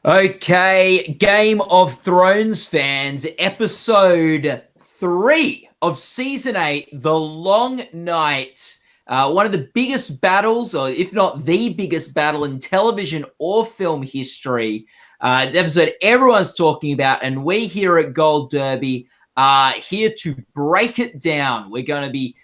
Okay, Game of Thrones fans, episode 3 of season 8, The Long Night. One of the biggest battles, or if not the biggest battle in television or film history. The episode everyone's talking about, and we here at Gold Derby are here to break it down. We're going to be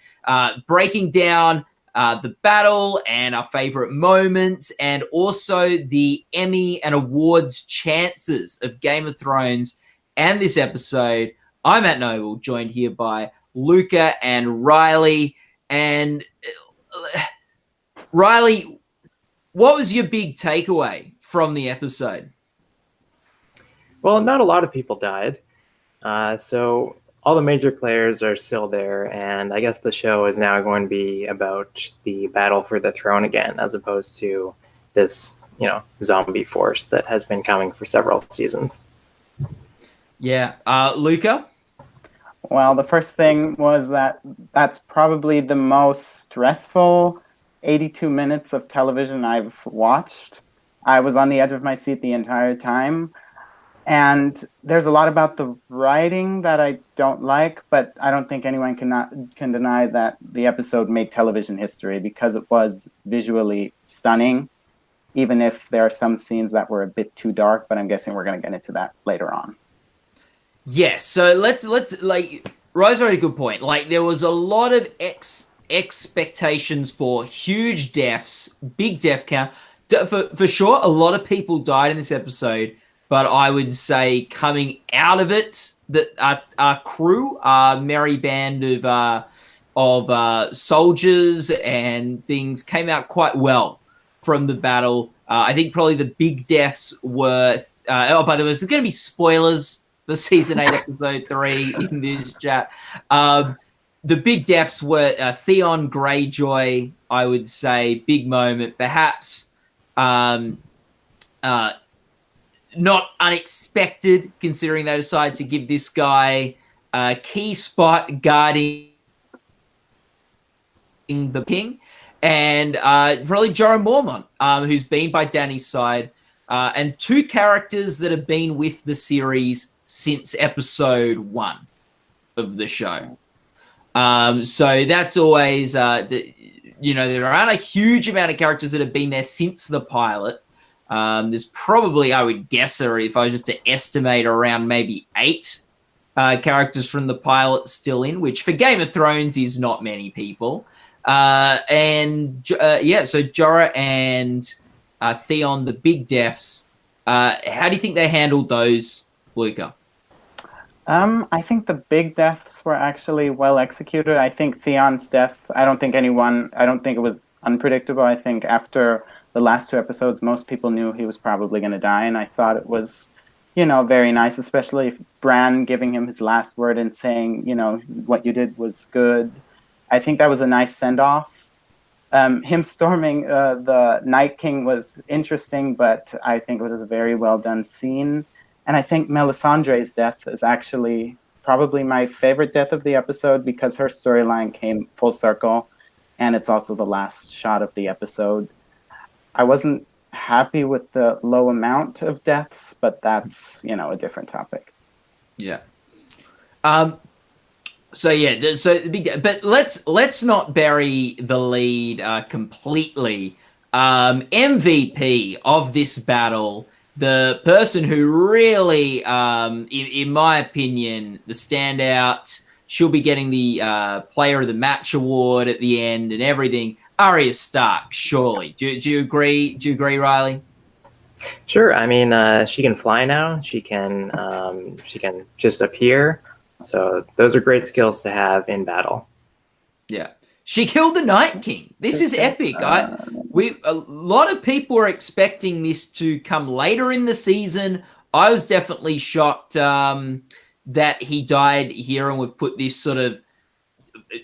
breaking down the battle and our favorite moments, and also the Emmy and awards chances of Game of Thrones and this episode. I'm Matt Noble, joined here by Luca and Riley. And Riley, what was your big takeaway from the episode? Well, not a lot of people died. So all the major players are still there, and I guess the show is now going to be about the battle for the throne again, as opposed to this, zombie force that has been coming for several seasons. Yeah. Luca? Well, the first thing was that's probably the most stressful 82 minutes of television I've watched. I was on the edge of my seat the entire time. And there's a lot about the writing that I don't like, but I don't think anyone can deny that the episode made television history because it was visually stunning, even if there are some scenes that were a bit too dark, but I'm guessing we're going to get into that later on. Yes, so let's Rose made a good point. Like, there was a lot of expectations for huge deaths, big death count. For sure, a lot of people died in this episode. But I would say coming out of it, that our crew, our merry band of soldiers and things came out quite well from the battle. I think probably the big deaths were... by the way, there's going to be spoilers for Season 8, Episode 3 in this chat. The big deaths were Theon Greyjoy, I would say, big moment. Perhaps... not unexpected, considering they decided to give this guy a key spot guarding the king. And probably Jorah Mormont, who's been by Dany's side. And two characters that have been with the series since episode 1 of the show. So that's always, there aren't a huge amount of characters that have been there since the pilot. There's probably, I would guess, or if I was just to estimate, around maybe 8 characters from the pilot still in, which for Game of Thrones is not many people. So Jorah and Theon, the big deaths. How do you think they handled those, Luca? I think the big deaths were actually well executed. I think Theon's death, I don't think it was unpredictable. I think after the last 2 episodes, most people knew he was probably going to die, and I thought it was, very nice, especially if Bran giving him his last word and saying, what you did was good. I think that was a nice send-off. Him storming the Night King was interesting, but I think it was a very well-done scene. And I think Melisandre's death is actually probably my favorite death of the episode because her storyline came full circle, and it's also the last shot of the episode. I wasn't happy with the low amount of deaths, but that's, a different topic. Yeah. So the big, but let's not bury the lead completely. MVP of this battle, the person who really, in my opinion, the standout, she'll be getting the Player of the Match award at the end and everything. Arya Stark, surely. Do you agree? Do you agree, Riley? Sure. I mean, she can fly now. She can just appear. So those are great skills to have in battle. Yeah, she killed the Night King. This is epic. A lot of people were expecting this to come later in the season. I was definitely shocked that he died here, and we've put this sort of,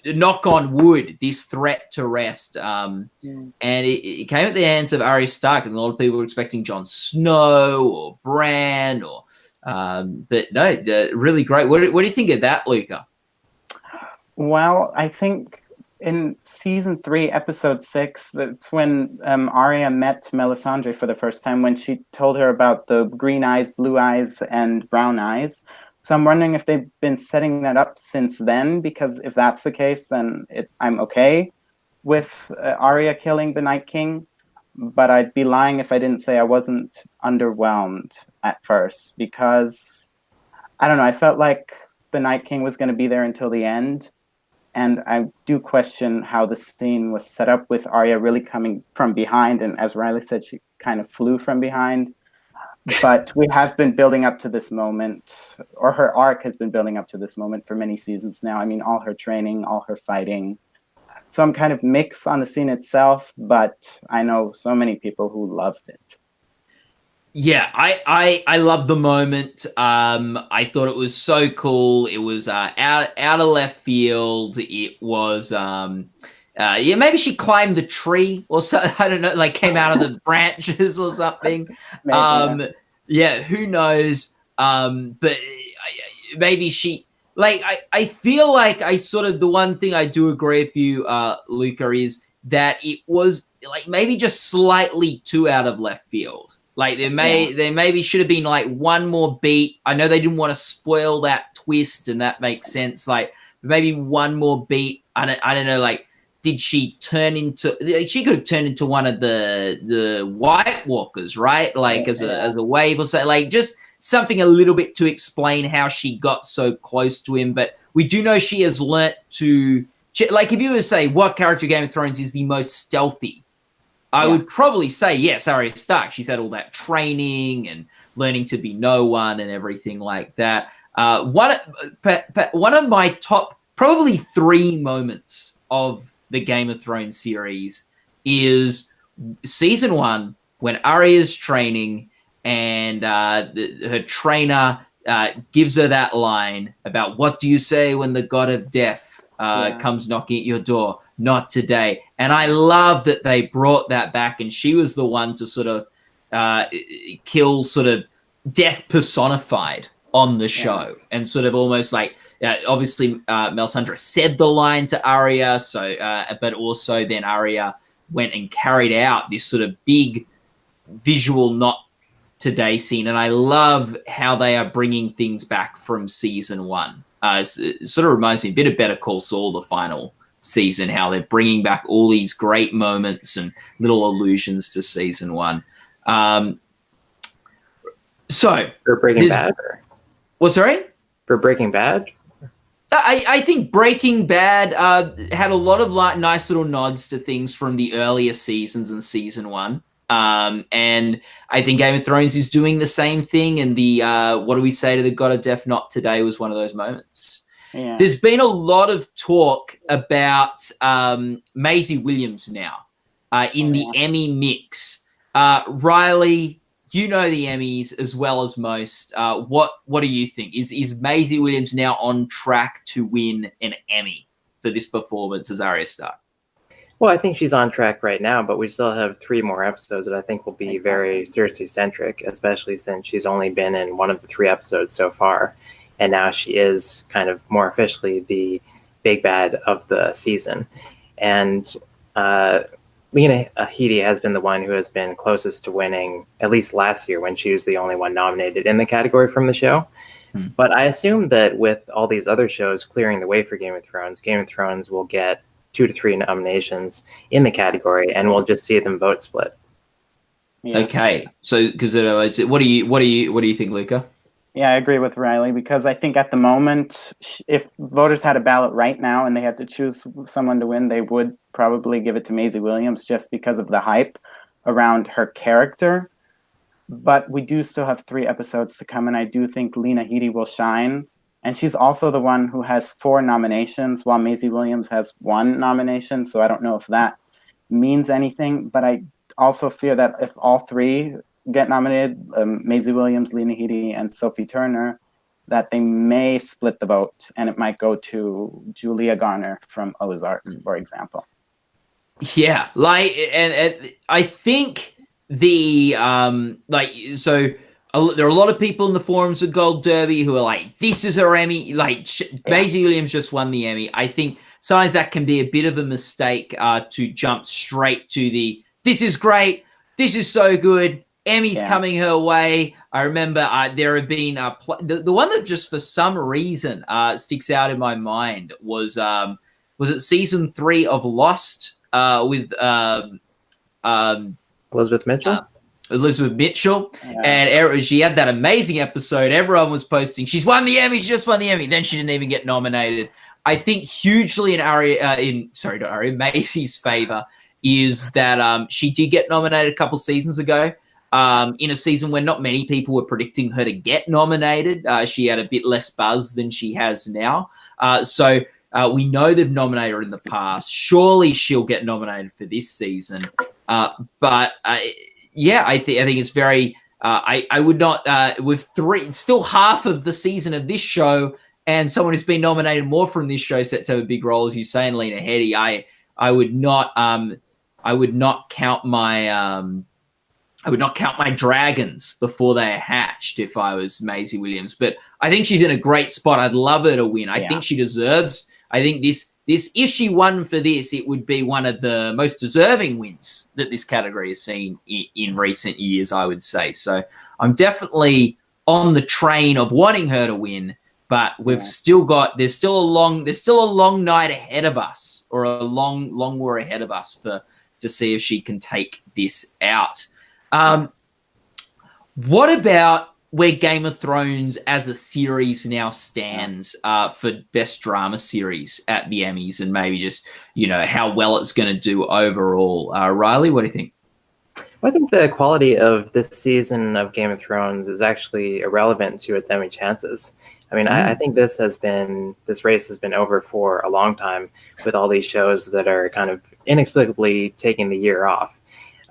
knock on wood, this threat to rest. And it came at the hands of Arya Stark, and a lot of people were expecting Jon Snow or Bran, but no, really great. What do you think of that, Luca? Well, I think in season 3, episode 6, that's when Arya met Melisandre for the first time, when she told her about the green eyes, blue eyes, and brown eyes. So I'm wondering if they've been setting that up since then, because if that's the case, then I'm okay with Arya killing the Night King. But I'd be lying if I didn't say I wasn't underwhelmed at first, because I don't know, I felt like the Night King was going to be there until the end. And I do question how the scene was set up with Arya really coming from behind. And as Riley said, she kind of flew from behind. But we have been building up to this moment, or her arc has been building up to this moment for many seasons now. I mean, all her training, all her fighting. So I'm kind of mixed on the scene itself, but I know so many people who loved it. Yeah, I love the moment. I thought it was so cool. It was out of left field. It was yeah, maybe she climbed the tree or so. I don't know, like came out of the branches or something. Maybe, yeah, who knows? But maybe she. Like, I feel like I sort of, the one thing I do agree with you, Luca, is that it was like maybe just slightly too out of left field. Like there maybe should have been like one more beat. I know they didn't want to spoil that twist, and that makes sense. Like maybe one more beat. I don't know. Like, did she turn into? She could have turned into one of the White Walkers, right? Like as a wave or so. Like just something a little bit to explain how she got so close to him. But we do know she has learnt to, like, if you were to say what character Game of Thrones is the most stealthy, I would probably say, yes, Arya Stark. She's had all that training and learning to be no one and everything like that. One of my top, probably 3 moments of the Game of Thrones series is season 1 when Arya's training and her trainer gives her that line about, what do you say when the god of death comes knocking at your door? Not today. And I love that they brought that back, and she was the one to sort of kill sort of death personified on the show. And sort of almost like, obviously Melisandre said the line to Arya, so but also then Arya went and carried out this sort of big visual not today scene. And I love how they are bringing things back from season 1. It sort of reminds me a bit of Better Call Saul, the final season, how they're bringing back all these great moments and little allusions to season 1. So for Breaking Bad, well, sorry, for Breaking Bad, I think Breaking Bad had a lot of nice little nods to things from the earlier seasons in season 1. And I think Game of Thrones is doing the same thing. And the what do we say to the God of Death? Not today was one of those moments. Yeah. There's been a lot of talk about Maisie Williams now in the Emmy mix. Riley, you know the Emmys as well as most. What do you think? Is Maisie Williams now on track to win an Emmy for this performance as Arya Stark? Well, I think she's on track right now, but we still have 3 more episodes that I think will be very Cersei-centric, especially since she's only been in one of the 3 episodes so far. And now she is kind of more officially the big bad of the season. And Lena Headey has been the one who has been closest to winning, at least last year when she was the only one nominated in the category from the show. But I assume that with all these other shows clearing the way for Game of Thrones will get 2 to 3 nominations in the category, and we'll just see them vote split. Yeah. Okay, so because what do you think, Luca? Yeah, I agree with Riley, because I think at the moment, if voters had a ballot right now and they had to choose someone to win, they would probably give it to Maisie Williams just because of the hype around her character. But we do still have 3 episodes to come, and I do think Lena Headey will shine. And she's also the one who has 4 nominations, while Maisie Williams has 1 nomination. So I don't know if that means anything. But I also fear that if all 3 get nominated, Maisie Williams, Lena Headey, and Sophie Turner, that they may split the vote, and it might go to Julia Garner from Ozark, for example. Yeah, like, and I think the so there are a lot of people in the forums of Gold Derby who are like, this is her Emmy. Like, Maisie Williams just won the Emmy. I think sometimes that can be a bit of a mistake to jump straight to the, this is great, this is so good, Emmy's coming her way. I remember there have been the one that just for some reason sticks out in my mind was it season 3 of Lost with Elizabeth Mitchell? Elizabeth Mitchell, and she had that amazing episode. Everyone was posting, she's won the Emmy, she just won the Emmy. Then she didn't even get nominated. I think hugely in Maisie's favor is that she did get nominated a couple seasons ago. In a season where not many people were predicting her to get nominated. She had a bit less buzz than she has now. So we know they've nominated her in the past. Surely she'll get nominated for this season. But I think it's very. I would not with still half of the season of this show, and someone who's been nominated more from this show set to have a big role, as you say, and Lena Headey. I would not count my. I would not count my dragons before they are hatched if I was Maisie Williams. But I think she's in a great spot. I'd love her to win. I think she deserves. I think this if she won for this, it would be one of the most deserving wins that this category has seen in recent years, I would say. So I'm definitely on the train of wanting her to win, but there's still a long night ahead of us, or a long war ahead of us to see if she can take this out. What about where Game of Thrones as a series now stands for Best Drama Series at the Emmys, and maybe just, how well it's going to do overall? Riley, what do you think? Well, I think the quality of this season of Game of Thrones is actually irrelevant to its Emmy chances. I mean, I think this race has been over for a long time, with all these shows that are kind of inexplicably taking the year off.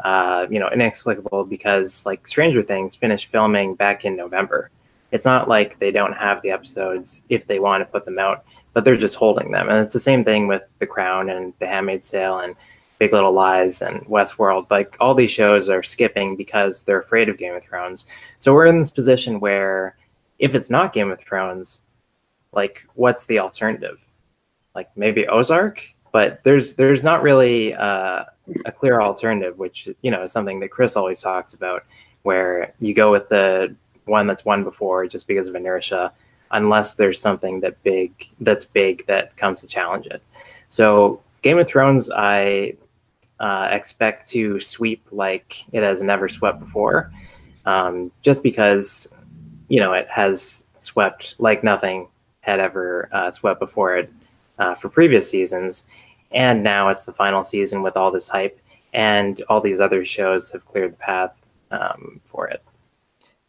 Inexplicable because, like, Stranger Things finished filming back in November. It's not like they don't have the episodes if they want to put them out, but they're just holding them. And it's the same thing with The Crown and The Handmaid's Tale and Big Little Lies and Westworld. Like, all these shows are skipping because they're afraid of Game of Thrones. So we're in this position where if it's not Game of Thrones, like, what's the alternative? Like, maybe Ozark? But there's not really a clear alternative, which, is something that Chris always talks about, where you go with the one that's won before just because of inertia, unless there's something that's big that comes to challenge it. So Game of Thrones, I expect to sweep like it has never swept before, just because, it has swept like nothing had ever swept before it. For previous seasons, and now it's the final season with all this hype, and all these other shows have cleared the path for it.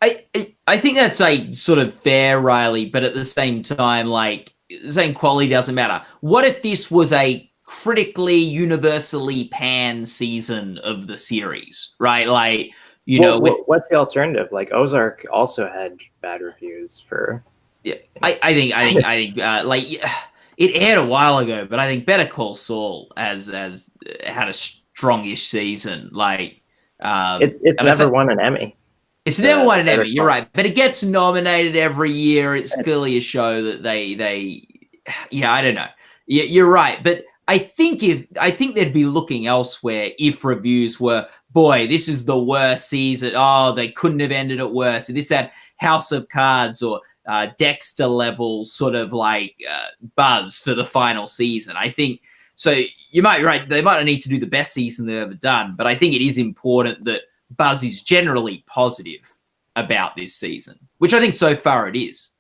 I think that's a sort of fair, Riley, but at the same time, like, saying quality doesn't matter. What if this was a critically, universally panned season of the series, right? Like, what's the alternative? Like, Ozark also had bad reviews for. Yeah, I think it aired a while ago, but I think Better Call Saul has had a strongish season. Like, it's never won an Emmy. It's never won an Emmy. You're right, but it gets nominated every year. It's clearly a show that they I don't know. Yeah, you're right, but I think they'd be looking elsewhere if reviews were, boy, this is the worst season. Oh, they couldn't have ended it worse. This had House of Cards or Dexter level sort of like buzz for the final season. I think so. You might be right. They might not need to do the best season they've ever done, but I think it is important that buzz is generally positive about this season, which I think so far it is.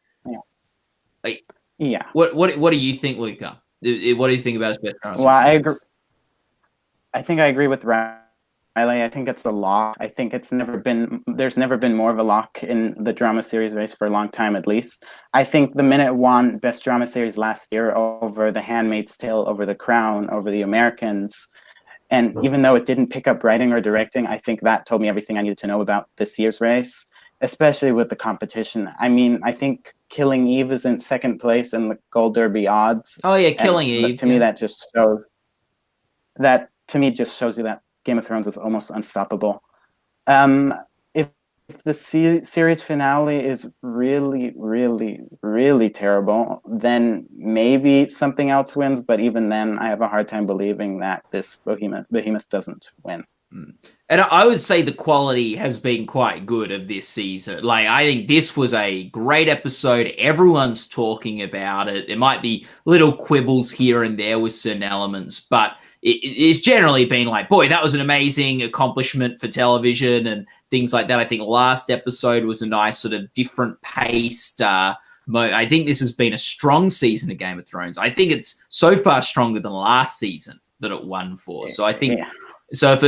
Yeah. What do you think, Luca? What do you think about his best drama? Well, I agree. I think I agree with Riley. I think it's a lock. I think there's never been more of a lock in the drama series race for a long time, at least. I think the minute it won Best Drama Series last year over The Handmaid's Tale, over The Crown, over The Americans, and even though it didn't pick up writing or directing, I think that told me everything I needed to know about this year's race, especially with the competition. I mean, I think Killing Eve is in second place in the Gold Derby odds. Oh yeah, Killing Eve. To me, that just shows you that Game of Thrones is almost unstoppable. If if the series finale is really, really, really terrible, then maybe something else wins. But even then, I have a hard time believing that this Behemoth doesn't win. And I would say the quality has been quite good of this season. Like, I think this was a great episode. Everyone's talking about it. There might be little quibbles here and there with certain elements, but it's generally been like, boy, that was an amazing accomplishment for television and things like that. I think last episode was a nice sort of different paced. I think this has been a strong season of Game of Thrones. I think it's so far stronger than last season that it won for. So I think... Yeah. So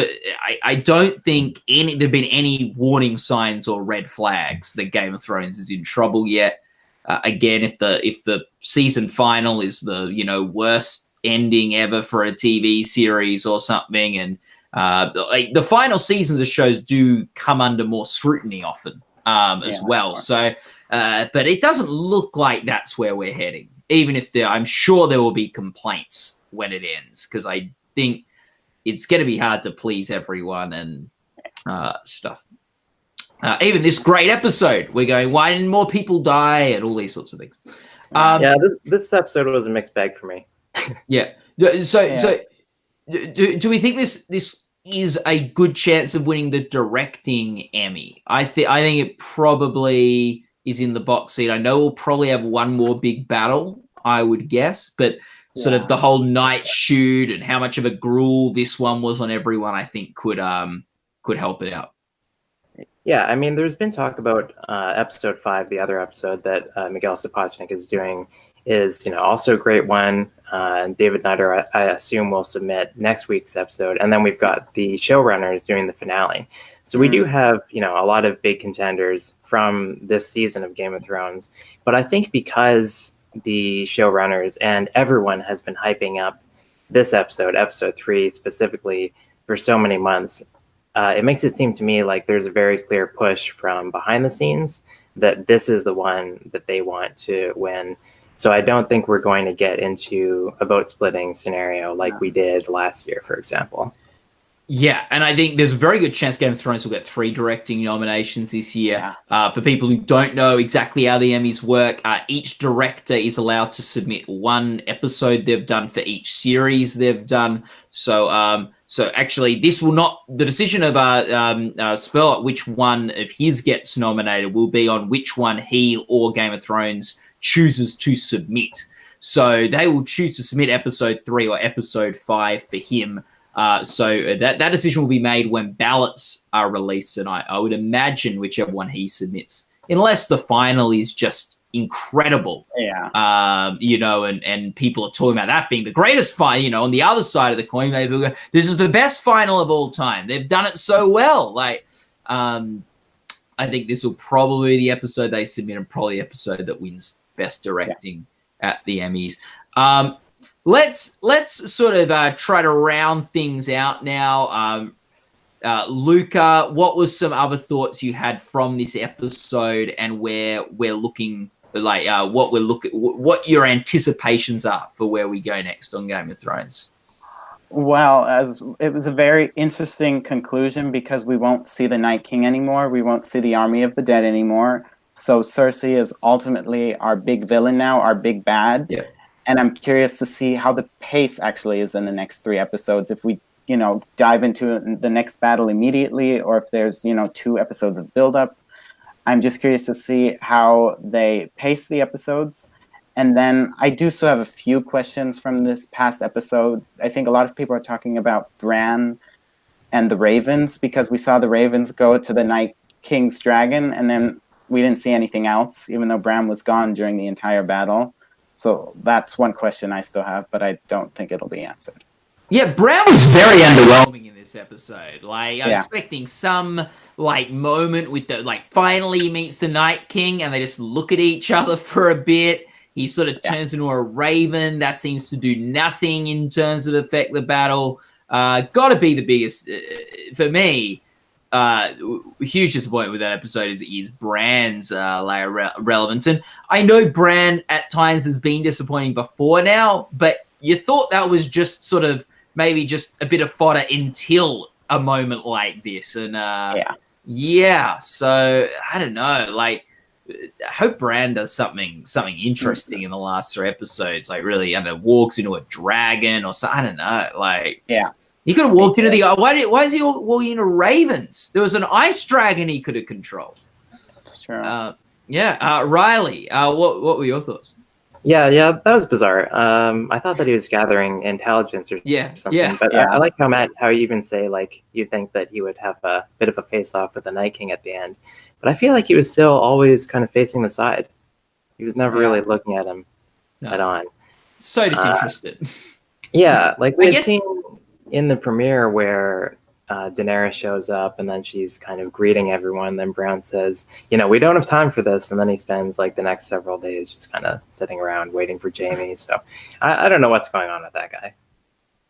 I don't think there've been any warning signs or red flags that Game of Thrones is in trouble yet. Again, if the season final is the worst ending ever for a TV series or something, and the final seasons of shows do come under more scrutiny often as well. So, but it doesn't look like that's where we're heading. Even if I'm sure there will be complaints when it ends, because I think it's going to be hard to please everyone and stuff. Even this great episode, we're going, why didn't more people die, and all these sorts of things. This episode was a mixed bag for me. Yeah. So do we think this is a good chance of winning the directing Emmy? I think it probably is in the box seat. I know we'll probably have one more big battle, I would guess, but sort of the whole night shoot and how much of a gruel this one was on everyone, I think could help it out. Yeah, I mean, there's been talk about episode 5, the other episode that Miguel Sapochnik is doing, is also a great one. David Nutter, I assume, will submit next week's episode, and then we've got the showrunners doing the finale. So we do have a lot of big contenders from this season of Game of Thrones, but I think because the showrunners and everyone has been hyping up this episode 3 specifically, for so many months, it makes it seem to me like there's a very clear push from behind the scenes that this is the one that they want to win. So I don't think we're going to get into a vote splitting scenario like we did last year, for example. Yeah, and I think there's a very good chance Game of Thrones will get 3 directing nominations this year. For people who don't know exactly how the Emmys work, each director is allowed to submit 1 episode they've done for each series they've done. So actually, this will not... The decision of Spurlock, which one of his gets nominated, will be on which one he or Game of Thrones chooses to submit. So they will choose to submit episode 3 or episode 5 for him. So that decision will be made when ballots are released, and I would imagine whichever one he submits, unless the final is just incredible. And people are talking about that being the greatest final. On the other side of the coin, maybe we'll go, this is the best final of all time. They've done it so well. I think this will probably be the episode they submit, and probably the episode that wins best directing at the Emmys. Let's sort of try to round things out now. Luca, what was some other thoughts you had from this episode, and where we're looking, what your anticipations are for where we go next on Game of Thrones? Well, as it was a very interesting conclusion, because we won't see the Night King anymore. We won't see the Army of the Dead anymore. So Cersei is ultimately our big villain now, our big bad. Yeah. And I'm curious to see how the pace actually is in the next 3 episodes. If we, dive into the next battle immediately, or if there's, 2 episodes of build-up. I'm just curious to see how they pace the episodes. And then I do still have a few questions from this past episode. I think a lot of people are talking about Bran and the Ravens, because we saw the Ravens go to the Night King's dragon, and then we didn't see anything else, even though Bran was gone during the entire battle. So that's one question I still have, but I don't think it'll be answered. Yeah, Bran was very underwhelming in this episode. I was expecting some moment with the finally he meets the Night King and they just look at each other for a bit. He sort of turns into a raven. That seems to do nothing in terms of affect the battle. Got to be the biggest for me. Huge disappointment with that episode is Bran's relevance. And I know Bran at times has been disappointing before now, but you thought that was just sort of maybe just a bit of fodder until a moment like this. And Yeah, so I don't know. Like, I hope Bran does something interesting in the last 3 episodes. Like, really, I don't know, walks into a dragon or something. I don't know. Like, Yeah. he could have walked into the. Why is he walking into ravens? There was an ice dragon he could have controlled. That's true. Riley, what were your thoughts? Yeah, that was bizarre. I thought that he was gathering intelligence or something. But I like how you even say, like, you think that he would have a bit of a face-off with the Night King at the end. But I feel like he was still always kind of facing the side. He was never really looking at him head on. So disinterested. Yeah, like we had seen in the premiere where Daenerys shows up and then she's kind of greeting everyone. Then Brown says, we don't have time for this. And then he spends like the next several days just kind of sitting around waiting for Jaime. So I don't know what's going on with that guy.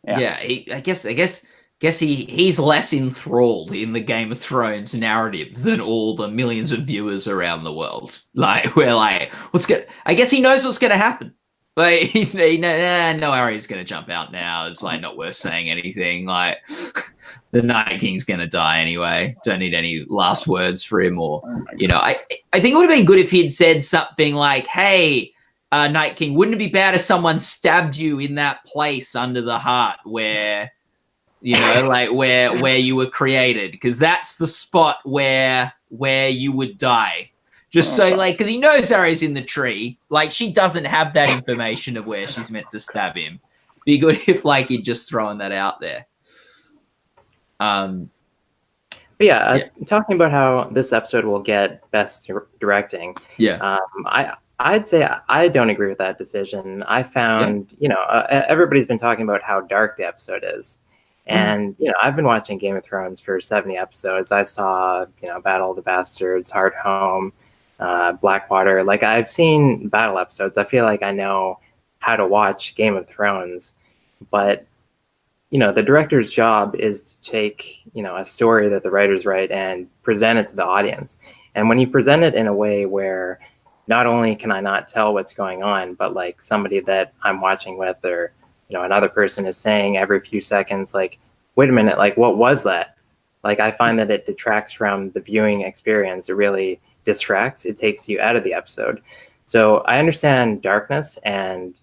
Yeah, I guess he's less enthralled in the Game of Thrones narrative than all the millions of viewers around the world. Like, we're like, I guess he knows what's going to happen. Like, he no Arya's going to jump out now. It's like not worth saying anything. Like, the Night King's going to die anyway. Don't need any last words for him. Or, I think it would have been good if he had said something like, hey, Night King, wouldn't it be bad if someone stabbed you in that place under the heart where, like where you were created? Because that's the spot where you would die. Just so, like, because he knows Arya's in the tree. Like, she doesn't have that information of where she's meant to stab him. Be good if, like, he'd just thrown that out there. Talking about how this episode will get best directing. Yeah. I'd say I don't agree with that decision. I found, everybody's been talking about how dark the episode is. And, I've been watching Game of Thrones for 70 episodes. I saw, Battle of the Bastards, Hard Home, Blackwater. Like, I've seen battle episodes. I feel like I know how to watch Game of Thrones. But, the director's job is to take, a story that the writers write and present it to the audience. And when you present it in a way where not only can I not tell what's going on, but like somebody that I'm watching with or, another person is saying every few seconds, like, wait a minute, like, what was that? Like, I find that it detracts from the viewing experience. It really distracts. It takes you out of the episode. So I understand darkness and,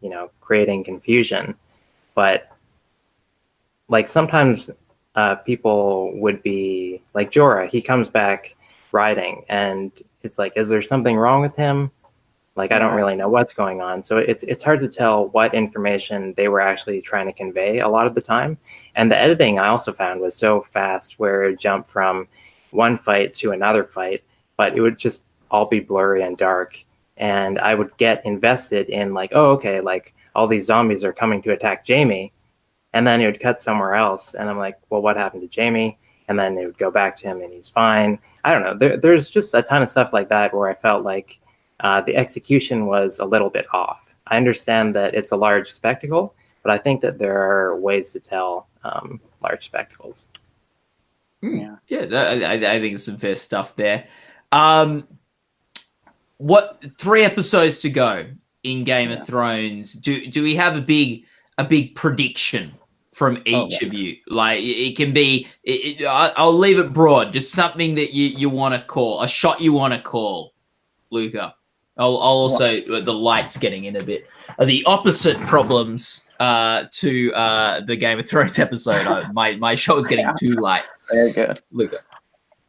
creating confusion, but like sometimes people would be like Jorah. He comes back riding and it's like, is there something wrong with him? Like, I don't really know what's going on. So it's hard to tell what information they were actually trying to convey a lot of the time. And the editing I also found was so fast where it jumped from one fight to another fight, but it would just all be blurry and dark. And I would get invested in like, oh, okay, like all these zombies are coming to attack Jaime. And then it would cut somewhere else. And I'm like, well, what happened to Jaime? And then it would go back to him and he's fine. I don't know. There's just a ton of stuff like that where I felt like the execution was a little bit off. I understand that it's a large spectacle, but I think that there are ways to tell large spectacles. I think it's some fair stuff there. What 3 episodes to go in Game of Thrones? Do we have a big prediction from each of you? Like, it can be, I'll leave it broad, just something that you want to call, a shot you want to call, Luca. I'll also, the light's getting in a bit. The opposite problems to the Game of Thrones episode. My show is getting too light. Very good. Luca.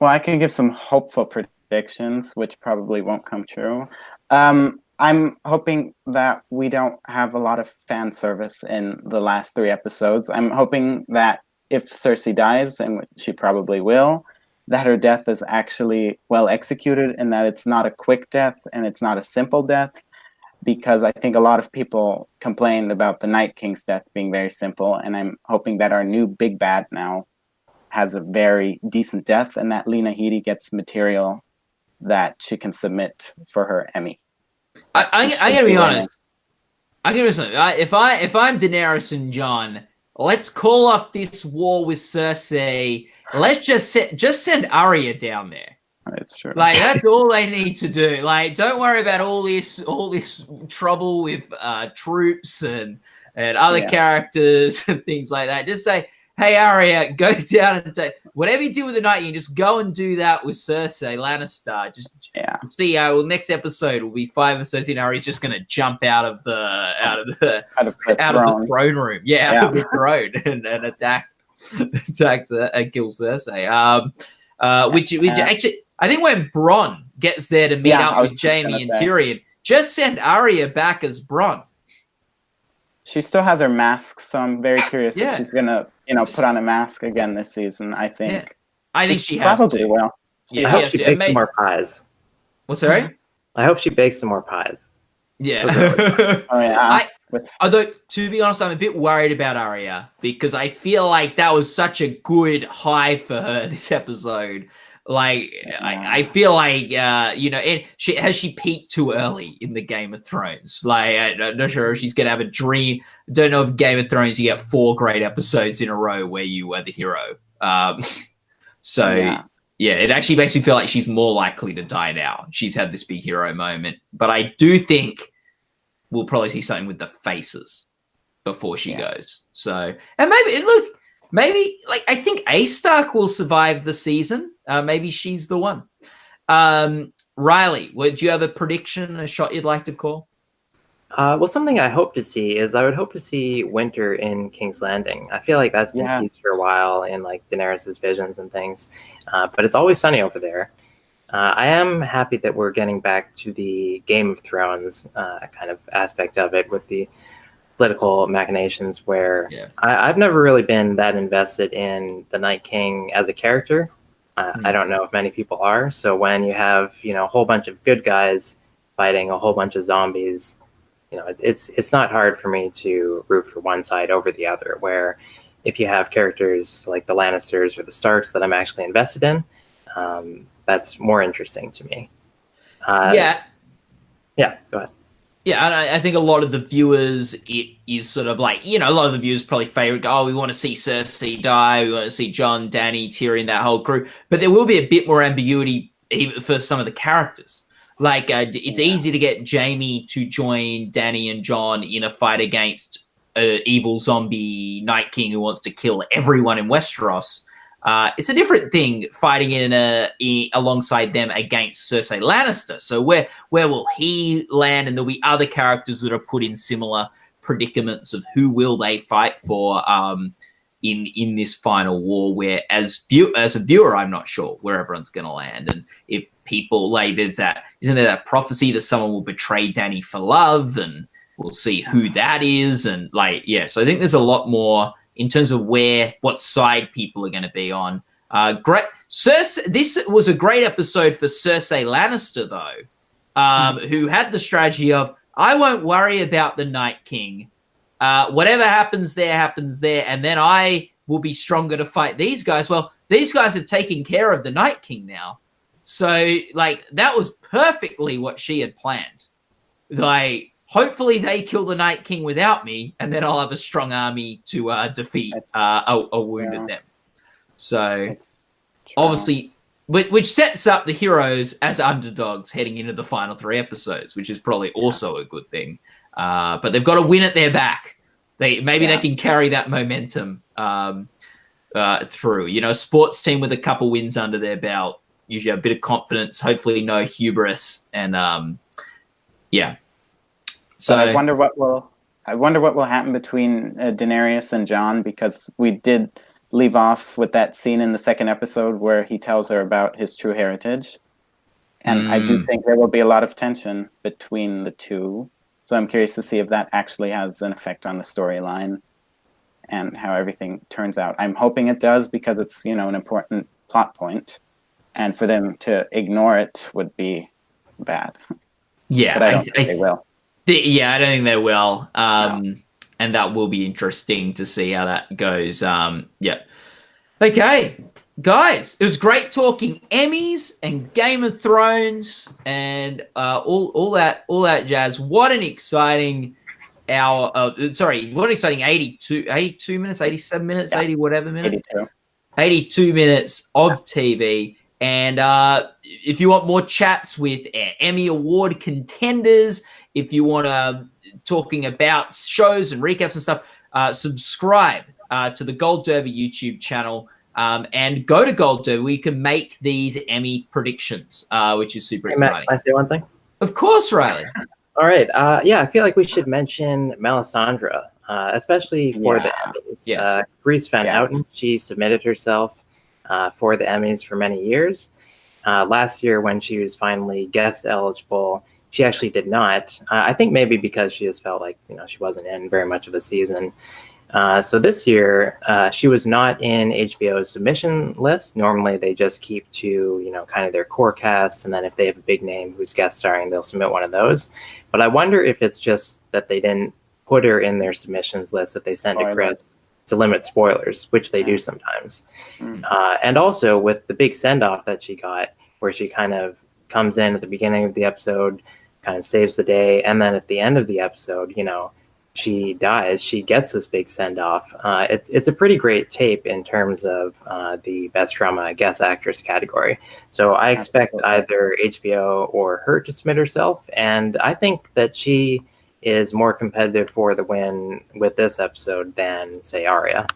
Well, I can give some hopeful predictions, which probably won't come true. I'm hoping that we don't have a lot of fan service in the last 3 episodes. I'm hoping that if Cersei dies, and she probably will, that her death is actually well executed and that it's not a quick death and it's not a simple death, because I think a lot of people complained about the Night King's death being very simple, and I'm hoping that our new big bad now has a very decent death and that Lena Headey gets material that she can submit for her Emmy. I gotta be honest. If I'm Daenerys and Jon, let's call off this war with Cersei. Let's just send Arya down there. It's true. Like, that's all they need to do. Like, don't worry about all this trouble with troops and other characters and things like that. Just say, hey, Arya, go down and take whatever you do with the Night King, just go and do that with Cersei Lannister. Just see how next episode will be 5 episodes in. Arya's just going to jump out of the throne room. Out of the throne and attacks and kills Cersei. Which actually, I think when Bronn gets there to meet up with Jaime and Tyrion, just send Arya back as Bronn. She still has her mask, so I'm very curious if she's gonna, put on a mask again this season. I think she has probably will. Yeah, I hope she bakes some more pies. What's sorry? I hope she bakes some more pies. Yeah. Although, to be honest, I'm a bit worried about Arya because I feel like that was such a good high for her this episode. Like, I feel like, and has she peaked too early in the Game of Thrones? Like, I'm not sure if she's going to have a dream. I don't know if Game of Thrones, you get 4 great episodes in a row where you were the hero. It actually makes me feel like she's more likely to die now. She's had this big hero moment. But I do think we'll probably see something with the faces before she goes. So, and maybe, I think A Stark will survive the season. Maybe she's the one. Riley, do you have a prediction, a shot you'd like to call? Well, something I hope to see is I would hope to see winter in King's Landing. I feel like that's been teased for a while in Daenerys' visions and things, but it's always sunny over there. I am happy that we're getting back to the Game of Thrones kind of aspect of it with the political machinations where I've never really been that invested in the Night King as a character. I don't know if many people are. So when you have, a whole bunch of good guys fighting a whole bunch of zombies, it's not hard for me to root for one side over the other, where if you have characters like the Lannisters or the Starks that I'm actually invested in, that's more interesting to me. Yeah, go ahead. Yeah, and I think a lot of the viewers, it is sort of like, a lot of the viewers probably favorite, we want to see Cersei die, we want to see Jon, Dany, Tyrion, that whole crew. But there will be a bit more ambiguity even for some of the characters. It's easy to get Jaime to join Dany and Jon in a fight against an evil zombie Night King who wants to kill everyone in Westeros. It's a different thing fighting alongside them against Cersei Lannister. So where will he land? And there'll be other characters that are put in similar predicaments of who will they fight for in this final war. Where as a viewer, I'm not sure where everyone's going to land. And if people isn't there that prophecy that someone will betray Dany for love, and we'll see who that is. And so I think there's a lot more in terms of what side people are going to be on. Great. This was a great episode for Cersei Lannister, though, who had the strategy of, I won't worry about the Night King. Whatever happens there, and then I will be stronger to fight these guys. Well, these guys have taken care of the Night King now. So, that was perfectly what she had planned. Hopefully they kill the Night King without me, and then I'll have a strong army to defeat a wounded them. So, obviously, which sets up the heroes as underdogs heading into the final 3 episodes, which is probably also a good thing. But they've got to win at their back. They can carry that momentum through. A sports team with a couple wins under their belt, usually a bit of confidence, hopefully no hubris, and So I wonder what will happen between Daenerys and Jon, because we did leave off with that scene in the 2nd episode where he tells her about his true heritage, and I do think there will be a lot of tension between the two. So I'm curious to see if that actually has an effect on the storyline and how everything turns out. I'm hoping it does, because it's an important plot point, and for them to ignore it would be bad. Yeah, but I don't think they will. I don't think they will. And that will be interesting to see how that goes. Okay, guys, it was great talking Emmys and Game of Thrones and all that jazz. What an exciting hour. What an exciting 82 minutes, 87 minutes, 80 whatever minutes. 82 minutes of TV. And if you want more chats with Emmy Award contenders, if you want talking about shows and recaps and stuff, subscribe to the Gold Derby YouTube channel and go to Gold Derby. We can make these Emmy predictions, which is super exciting. Matt, can I say one thing? Of course, Riley. All right. Yeah, I feel like we should mention Melisandre, especially for the Emmys. Yes. Grease Van Houten, she submitted herself for the Emmys for many years. Last year, when she was finally guest eligible, she actually did not. I think maybe because she just felt like she wasn't in very much of the season. So this year, she was not in HBO's submission list. Normally, they just keep to kind of their core cast, and then if they have a big name who's guest starring, they'll submit one of those. But I wonder if it's just that they didn't put her in their submissions list that they sent to Chris to limit spoilers, which they do sometimes. And also with the big send-off that she got, where she kind of comes in at the beginning of the episode, kind of saves the day, and then at the end of the episode, she dies. She gets this big send-off. It's a pretty great tape in terms of the Best Drama Guest Actress category. So I expect either HBO or her to submit herself, and I think that she is more competitive for the win with this episode than, say, Arya.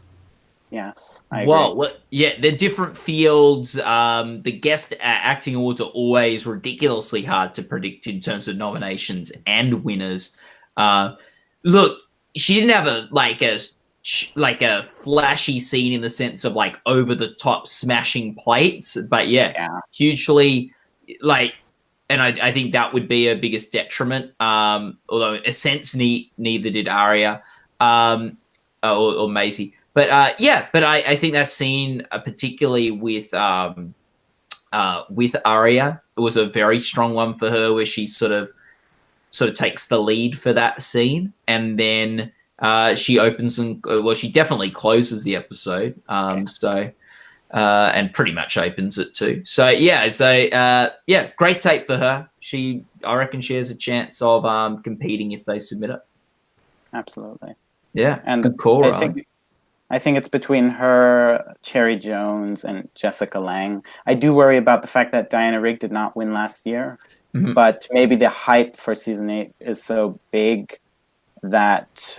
Yes, I agree. Well, yeah, they're different fields. The guest acting awards are always ridiculously hard to predict in terms of nominations and winners. Look, she didn't have a flashy scene in the sense of over the top smashing plates, but hugely and I think that would be her biggest detriment. Although in a sense, neither did Arya or Maisie. But I think that scene, particularly with Arya, it was a very strong one for her, where she sort of takes the lead for that scene, and then she opens she definitely closes the episode. And pretty much opens it too. So great tape for her. I reckon she has a chance of competing if they submit it. Absolutely. Yeah, and good call. I think it's between her, Cherry Jones, and Jessica Lange. I do worry about the fact that Diana Rigg did not win last year, but maybe the hype for season 8 is so big that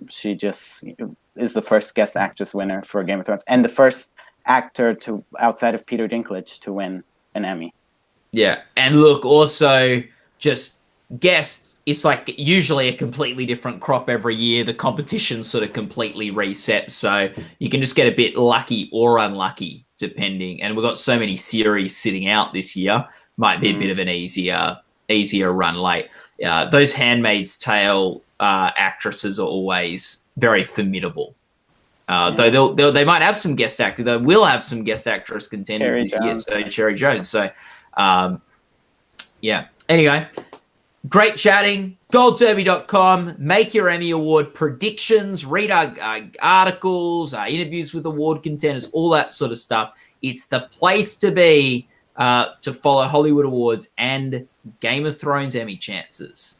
she just is the first guest actress winner for Game of Thrones and the first actor outside of Peter Dinklage to win an Emmy. Yeah, and look, also just guest. It's usually a completely different crop every year. The competition sort of completely resets, so you can just get a bit lucky or unlucky depending. And we've got so many series sitting out this year, might be a bit of an easier run late. Those Handmaid's Tale actresses are always very formidable. Though they might have some guest actors. They will have some guest actress contenders this year. So Cherry Jones. So anyway. Great chatting. GoldDerby.com. Make your Emmy Award predictions. Read our articles, our interviews with award contenders, all that sort of stuff. It's the place to be to follow Hollywood Awards and Game of Thrones Emmy chances.